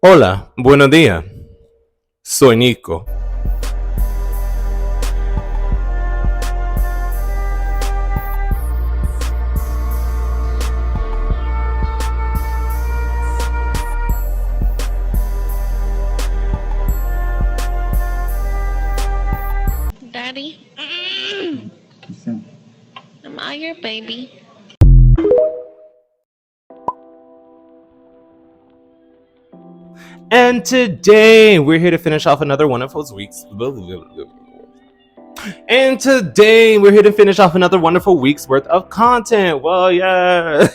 Hola, buenos días. Soy Nico. Daddy, am I your baby? And today we're here to finish off another one of those weeks. And today we're here to finish off another wonderful week's worth of content. Well, yeah.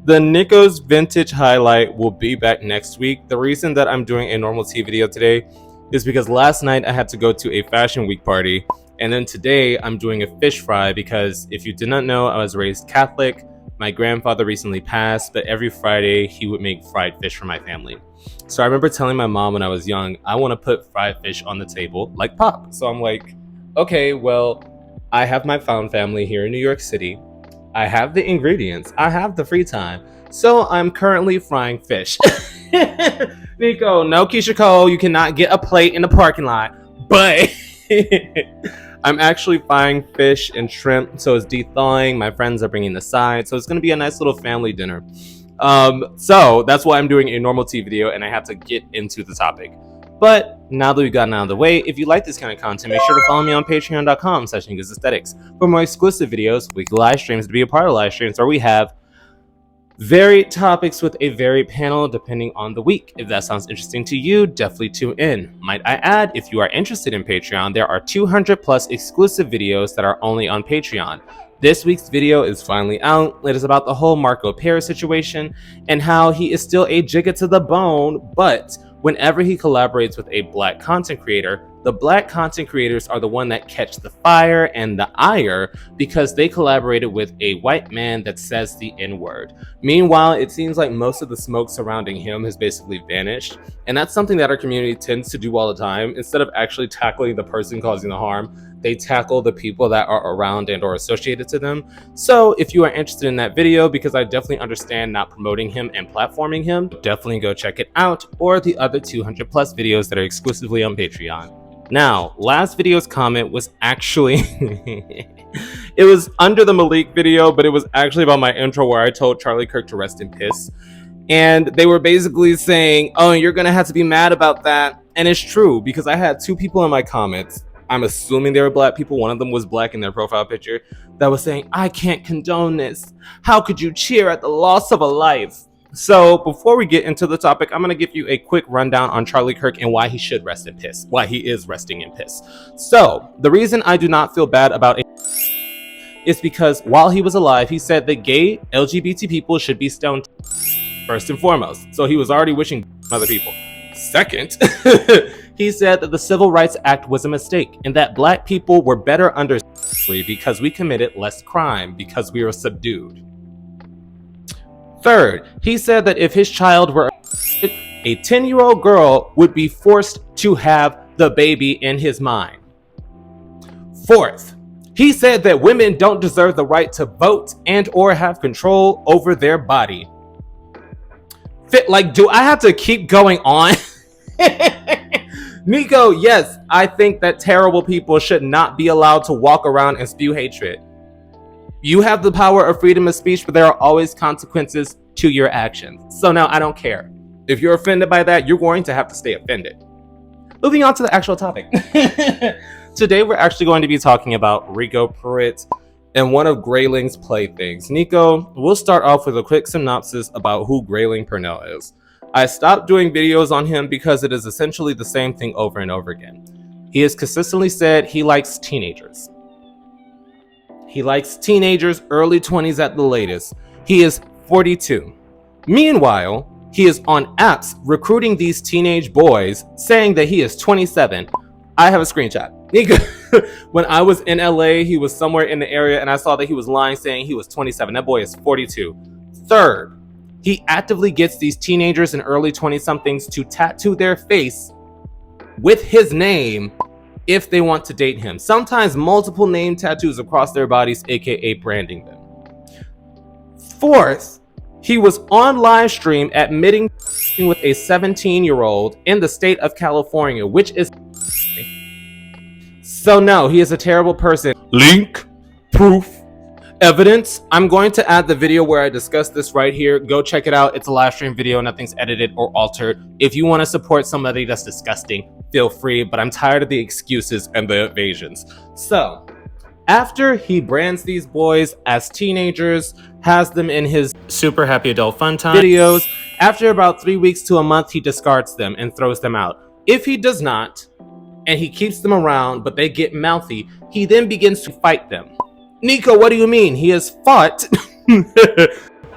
The Nico's vintage highlight will be back next week. The reason that I'm doing a normal tea video today is because last night I had to go to a fashion week party, and then today I'm doing a fish fry because if you did not know, I was raised Catholic. My grandfather recently passed, but every Friday he would make fried fish for my family. So I remember telling my mom when I was young, I want to put fried fish on the table like Pop. So I'm like, okay, well, I have my found family here in New York City. I have the ingredients. I have the free time. So I'm currently frying fish. Nico, no Keisha Cole, you cannot get a plate in the parking lot. But I'm actually frying fish and shrimp, so it's de-thawing. My friends are bringing the side, so it's going to be a nice little family dinner. So that's why I'm doing a normal tea video, and I have to get into the topic. But now that we've gotten out of the way, if you like this kind of content, make sure to follow me on patreon.com/Nicosaesthetics for more exclusive videos, weekly live streams, to be a part of live streams, where we have varied topics with a varied panel depending on the week. If that sounds interesting to you, definitely tune in. Might I add, if you are interested in Patreon, there are 200 plus exclusive videos that are only on Patreon. This week's video is finally out. It is about the whole Marco Pear situation and how he is still a jigga to the bone, but whenever he collaborates with a black content creator, the black content creators are the one that catch the fire and the ire because they collaborated with a white man that says the N-word. Meanwhile, it seems like most of the smoke surrounding him has basically vanished, and that's something that our community tends to do all the time. Instead of actually tackling the person causing the harm, they tackle the people that are around and or associated to them. So if you are interested in that video, because I definitely understand not promoting him and platforming him, definitely go check it out, or the other 200 plus videos that are exclusively on Patreon. Now, last video's comment was actually, it was under the Malik video, but it was actually about my intro where I told Charlie Kirk to rest in piss. And they were basically saying, oh, you're gonna have to be mad about that. And it's true, because I had two people in my comments, I'm assuming they were black people, one of them was black in their profile picture, that was saying, I can't condone this. How could you cheer at the loss of a life? So before we get into the topic, I'm going to give you a quick rundown on Charlie Kirk and why he should rest in piss, why he is resting in piss. So the reason I do not feel bad about it is because while he was alive, he said that gay LGBT people should be stoned first and foremost. So he was already wishing other people. Second, he said that the Civil Rights Act was a mistake and that black people were better under slavery because we committed less crime because we were subdued. Third, he said that if his child were a 10-year-old girl would be forced to have the baby in his mind. Fourth, he said that women don't deserve the right to vote and or have control over their body. Like, do I have to keep going on? Nico, yes, I think that terrible people should not be allowed to walk around and spew hatred. You have the power of freedom of speech, but there are always consequences to your actions. So now I don't care. If you're offended by that, you're going to have to stay offended. Moving on to the actual topic. Today, we're actually going to be talking about Rico Pruitt and one of Grayling's playthings. Nico, we'll start off with a quick synopsis about who Grayling Purnell is. I stopped doing videos on him because it is essentially the same thing over and over again. He has consistently said he likes teenagers. He likes teenagers, early 20s at the latest. He is 42. Meanwhile, he is on apps recruiting these teenage boys saying that he is 27. I have a screenshot. When I was in LA, he was somewhere in the area and I saw that he was lying saying he was 27. That boy is 42. Third, he actively gets these teenagers and early 20-somethings to tattoo their face with his name if they want to date him. Sometimes multiple name tattoos across their bodies, aka branding them. Fourth, He was on live stream admitting with a 17-year-old in the state of California, which is so no, he is a terrible person. Link, proof, evidence. I'm going to add the video where I discuss this right here. Go check it out. It's a live stream video. Nothing's edited or altered. If you want to support somebody that's disgusting, feel free, but I'm tired of the excuses and the evasions. So after he brands these boys as teenagers, has them in his super happy adult fun time videos, after about 3 weeks to a month, he discards them and throws them out. If he does not, and he keeps them around, but they get mouthy, he then begins to fight them. Nico, what do you mean? He has fought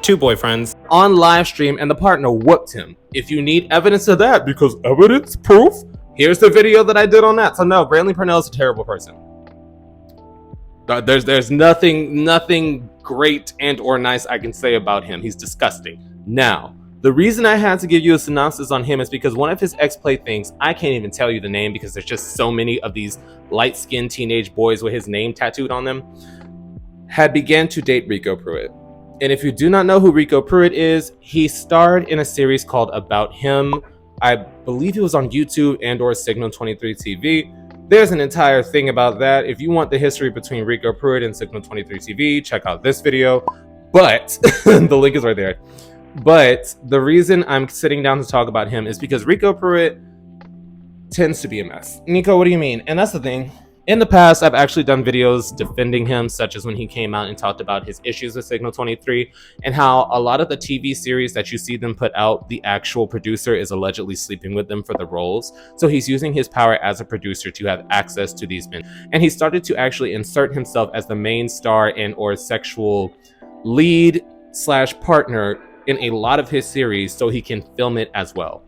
two boyfriends on live stream and the partner whooped him. If you need evidence of that, because evidence, proof, here's the video that I did on that. So no, Grayling Purnell is a terrible person. There's nothing great and or nice I can say about him. He's disgusting. Now, the reason I had to give you a synopsis on him is because one of his ex-playthings, I can't even tell you the name because there's just so many of these light-skinned teenage boys with his name tattooed on them, had began to date Rico Pruitt. And if you do not know who Rico Pruitt is, he starred in a series called About Him. I believe he was on YouTube and or Signal 23 TV. There's an entire thing about that. If you want the history between Rico Pruitt and Signal 23 TV, check out this video. But the link is right there. But the reason I'm sitting down to talk about him is because Rico Pruitt tends to be a mess. Nico, what do you mean? And that's the thing. In the past, I've actually done videos defending him, such as when he came out and talked about his issues with Signal 23 and how a lot of the TV series that you see them put out, the actual producer is allegedly sleeping with them for the roles. So he's using his power as a producer to have access to these men. And he started to actually insert himself as the main star and or sexual lead / partner in a lot of his series so he can film it as well.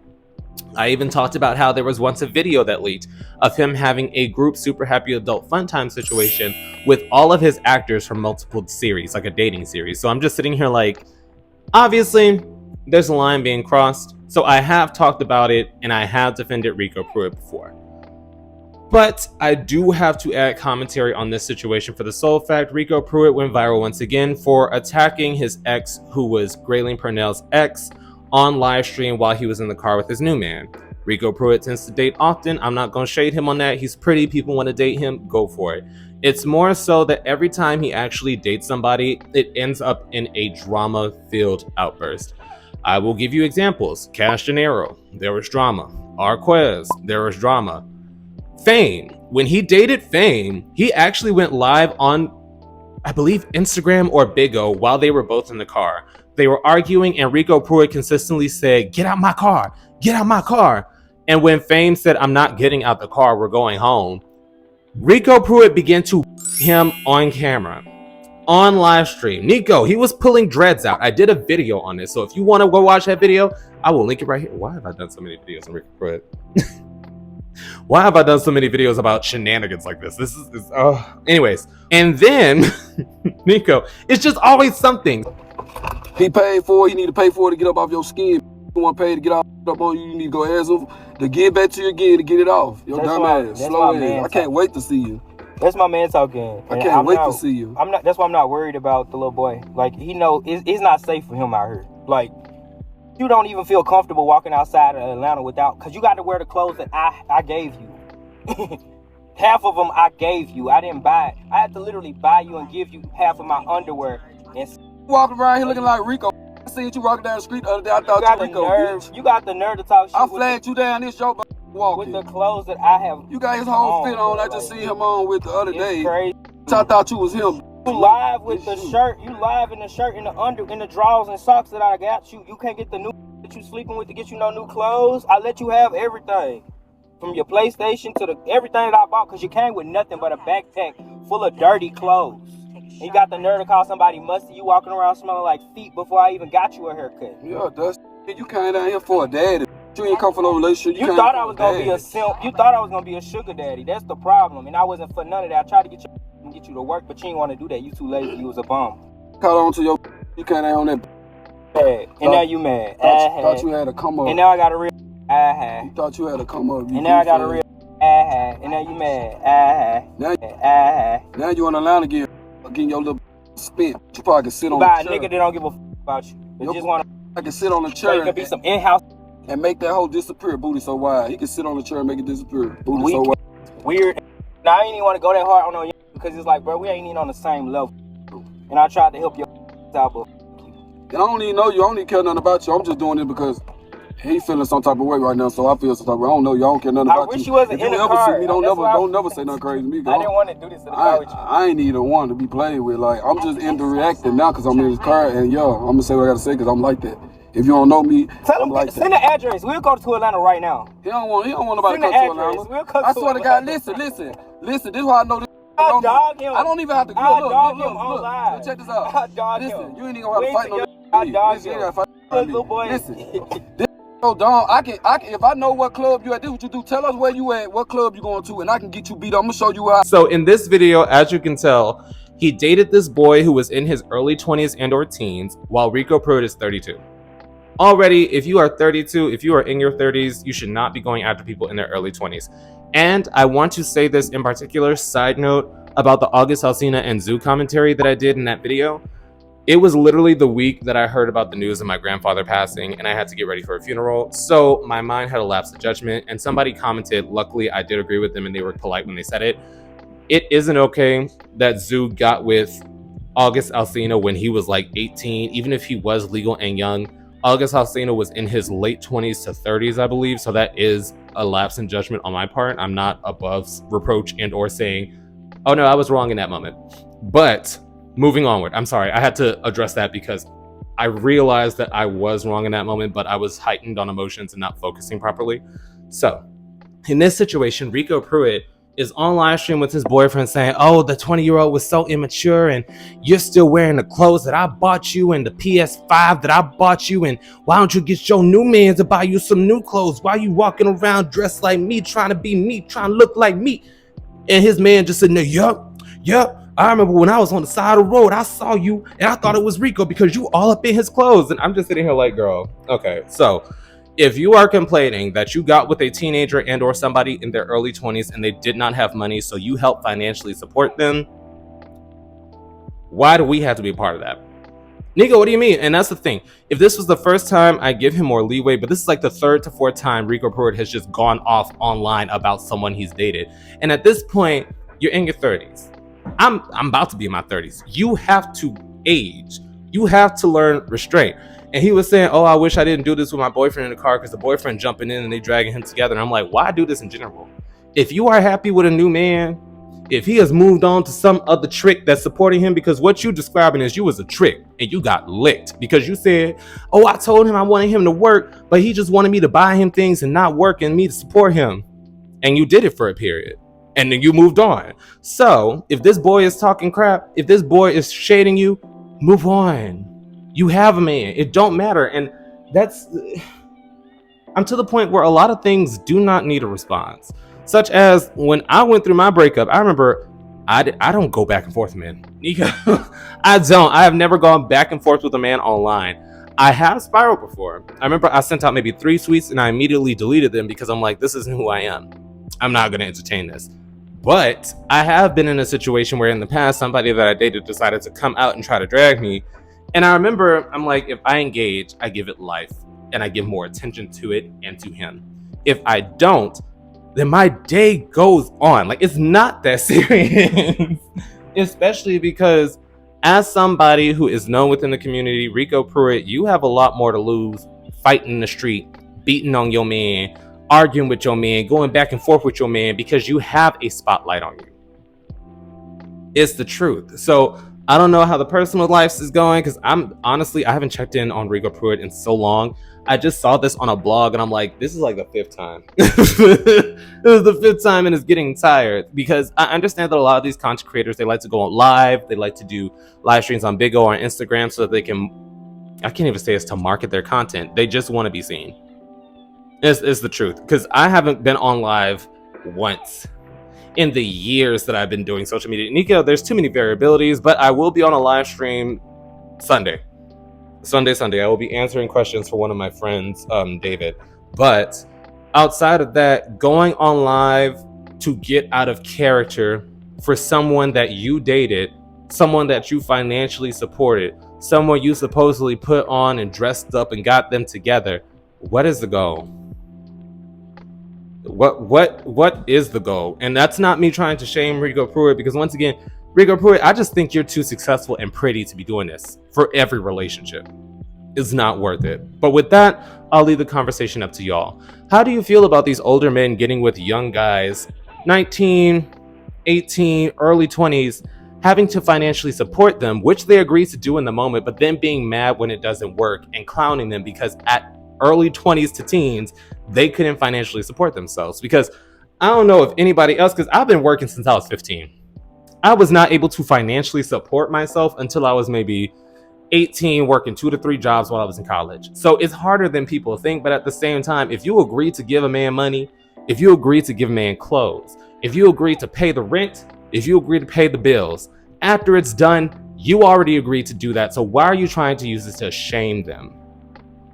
I even talked about how there was once a video that leaked of him having a group super happy adult fun time situation with all of his actors from multiple series, like a dating series. So I'm just sitting here like, obviously there's a line being crossed. So I have talked about it and I have defended Rico Pruitt before. But I do have to add commentary on this situation for the sole fact Rico Pruitt went viral once again for attacking his ex, who was Grayling Purnell's ex, on live stream while he was in the car with his new man. Rico Pruitt tends to date often. I'm not going to shade him on that. He's pretty. People want to date him. Go for it. It's more so that every time he actually dates somebody, it ends up in a drama-filled outburst. I will give you examples. Cash Gennaro, there was drama. Arquez, there was drama. Fame, when he dated Fame, he actually went live on, I believe, Instagram or Big O while they were both in the car. They were arguing and Rico Pruitt consistently said, "Get out my car, get out my car." And when Fame said, "I'm not getting out the car, we're going home," Rico Pruitt began to him on camera, on live stream. Nico, he was pulling dreads out. I did a video on this. So if you want to go watch that video, I will link it right here. Why have I done so many videos on Rico Pruitt? Why have I done so many videos about shenanigans like this? Anyways. And then Nico, it's just always something. He paid for it. He need to pay for it to get up off your skin. You want to pay to get up on you. You need to go ask him to get back to your gear to get it off. Your dumb ass, slow ass. I can't wait to see you. That's my man talking. I can't wait to see you. That's why I'm not worried about the little boy. Like, he know it's not safe for him out here. Like, you don't even feel comfortable walking outside of Atlanta without, because you got to wear the clothes that I gave you. Half of them I gave you. I didn't buy it. I had to literally buy you and give you half of my underwear. And walking around here looking like Rico. I seen you walking down the street the other day. I thought you Rico, bitch. You got the nerve to talk shit. I flagged you down this show walking. With the clothes that I have. You got his whole fit on. I just seen him on with the other day. Crazy. I thought you was him. You live with the shirt. You live in the shirt, in the drawers and socks that I got you. You can't get the new that you sleeping with to get you no new clothes. I let you have everything. From your PlayStation to everything that I bought, because you came with nothing but a backpack full of dirty clothes. You got the nerve to call somebody musty. You walking around smelling like feet before I even got you a haircut. Yeah, that's you came down here for a daddy. You ain't come for no relationship. You thought I was gonna be a simp. You thought I was gonna be a sugar daddy. That's the problem. And I wasn't for none of that. I tried to get you to work, but you didn't want to do that. You too lazy. You was a bum. Caught on to your. You came down on that. Bad. And now you mad. Thought you had to come up. And now I got a real. You thought you had to come up. And now I got a real. And now you mad. Now you in Atlanta getting your little spin. You probably can sit on by a nigga that don't give a about you. They just want I can sit on a to. chair. There could be some in-house and make that whole disappear. Booty so wide. He can sit on the chair and make it disappear. Booty so wide. Weird. Now I ain't even want to go that hard on no because it's like, bro, we ain't even on the same level. And I tried to help you out, but. And I don't even know you. I don't even care nothing about you. I'm just doing it because he feeling some type of way right now, so I feel some type of way. I don't know you. I don't care nothing about you. I wish you wasn't in the car. If you ever see me, don't never say nothing crazy to me. I didn't want to do this in the car with you. I ain't even one to be played with. Like, I'm just into reacting now because I'm in this car, and yo, I'm gonna say what I gotta say because I'm like that. If you don't know me, tell him like send the address. We'll go to Atlanta right now. He don't want nobody to come to Atlanta. We'll come I swear to God, listen. This is how I know this. I dog him. I don't even have to look. Check this out. I dog him. Listen, you ain't even gonna have to fight no. I dog him. Little boy. Listen, this dog. I can. If I know what club you at, this what you do. Tell us where you at, what club you going to, and I can get you beat up. I'm gonna show you how. So in this video, as you can tell, he dated this boy who was in his early 20s and or teens, while Rico Pruitt is 32. Already, if you are 32, if you are in your 30s, you should not be going after people in their early 20s. And I want to say this in particular, side note, about the August Alsina and Zoo commentary that I did in that video. It was literally the week that I heard about the news of my grandfather passing, and I had to get ready for a funeral. So my mind had a lapse of judgment, and somebody commented, luckily I did agree with them and they were polite when they said it. It isn't okay that Zoo got with August Alsina when he was like 18, even if he was legal and young. August Alsina was in his late 20s to 30s, I believe. So that is a lapse in judgment on my part. I'm not above reproach and or saying, oh no, I was wrong in that moment. But moving onward, I'm sorry, I had to address that because I realized that I was wrong in that moment, but I was heightened on emotions and not focusing properly. So in this situation, Rico Pruitt is on live stream with his boyfriend saying, oh, the 20-year-old was so immature and you're still wearing the clothes that I bought you and the PS5 that I bought you, and why don't you get your new man to buy you some new clothes? Why you walking around dressed like me, trying to be me, trying to look like me? And his man just sitting there, yup. I remember when I was on the side of the road, I saw you and I thought it was Rico because you all up in his clothes. And I'm just sitting here like, girl, okay, so if you are complaining that you got with a teenager and or somebody in their early 20s and they did not have money, so you help financially support them, why do we have to be a part of that? Nico, what do you mean? And that's the thing. If this was the first time, I give him more leeway, but this is like the third to fourth time Rico Pruitt has just gone off online about someone he's dated. And at this point, you're in your 30s. I'm about to be in my 30s. You have to age. You have to learn restraint. And he was saying, oh, I wish I didn't do this with my boyfriend in the car because the boyfriend jumping in and they dragging him together. And I'm like, why do this in general? If you are happy with a new man, if he has moved on to some other trick that's supporting him, because what you describing is you was a trick and you got licked because you said, oh, I told him I wanted him to work, but he just wanted me to buy him things and not work and me to support him. And you did it for a period. And then you moved on. So if this boy is talking crap, if this boy is shading you, move on. You have a man. It don't matter. And I'm to the point where a lot of things do not need a response. Such as when I went through my breakup, I remember I don't go back and forth, man. Nico, I don't. I have never gone back and forth with a man online. I have spiraled before. I remember I sent out maybe 3 tweets and I immediately deleted them because I'm like, this isn't who I am. I'm not going to entertain this. But I have been in a situation where in the past, somebody that I dated decided to come out and try to drag me. And I remember, I'm like, if I engage, I give it life and I give more attention to it and to him. If I don't, then my day goes on. Like, it's not that serious. Especially because as somebody who is known within the community, Rico Pruitt, you have a lot more to lose fighting in the street, beating on your man, arguing with your man, going back and forth with your man because you have a spotlight on you. It's the truth. So I don't know how the personal life is going because I haven't checked in on Rico Pruitt in so long. I just saw this on a blog and I'm like, this is like the 5th time. It was the 5th time and it's getting tired because I understand that a lot of these content creators, they like to go on live. They like to do live streams on Big O or Instagram so that they can, I can't even say it's to market their content. They just want to be seen. It's the truth because I haven't been on live once in the years that I've been doing social media. Nico, there's too many variabilities, but I will be on a live stream Sunday. I will be answering questions for one of my friends, David. But outside of that, going on live to get out of character for someone that you dated, someone that you financially supported, someone you supposedly put on and dressed up and got them together. What is the goal? What is the goal? And that's not me trying to shame Rico Pruitt, because once again, Rico Pruitt, I just think you're too successful and pretty to be doing this for every relationship. It's not worth it. But with that, I'll leave the conversation up to y'all. How do you feel about these older men getting with young guys, 19, 18, early 20s, having to financially support them, which they agree to do in the moment, but then being mad when it doesn't work and clowning them because at early 20s to teens, they couldn't financially support themselves? Because I don't know if anybody else, because I've been working since I was 15. I was not able to financially support myself until I was maybe 18, working 2 to 3 jobs while I was in college. So it's harder than people think, but at the same time, if you agree to give a man money, if you agree to give a man clothes, if you agree to pay the rent, if you agree to pay the bills, after it's done, you already agreed to do that. So why are you trying to use this to shame them?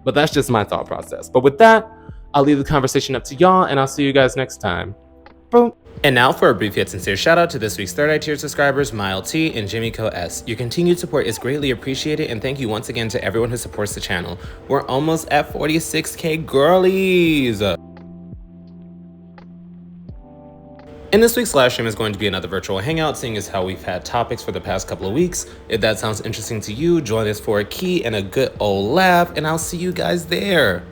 But that's just my thought process. But with that, I'll leave the conversation up to y'all, and I'll see you guys next time. Boom. And now for a brief yet sincere shout out to this week's Third Eye Tier subscribers, Mile T and Jimmy Co S. Your continued support is greatly appreciated, and thank you once again to everyone who supports the channel. We're almost at 46K girlies. And this week's live stream is going to be another virtual hangout, seeing as how we've had topics for the past couple of weeks. If that sounds interesting to you, join us for a key and a good old laugh, and I'll see you guys there.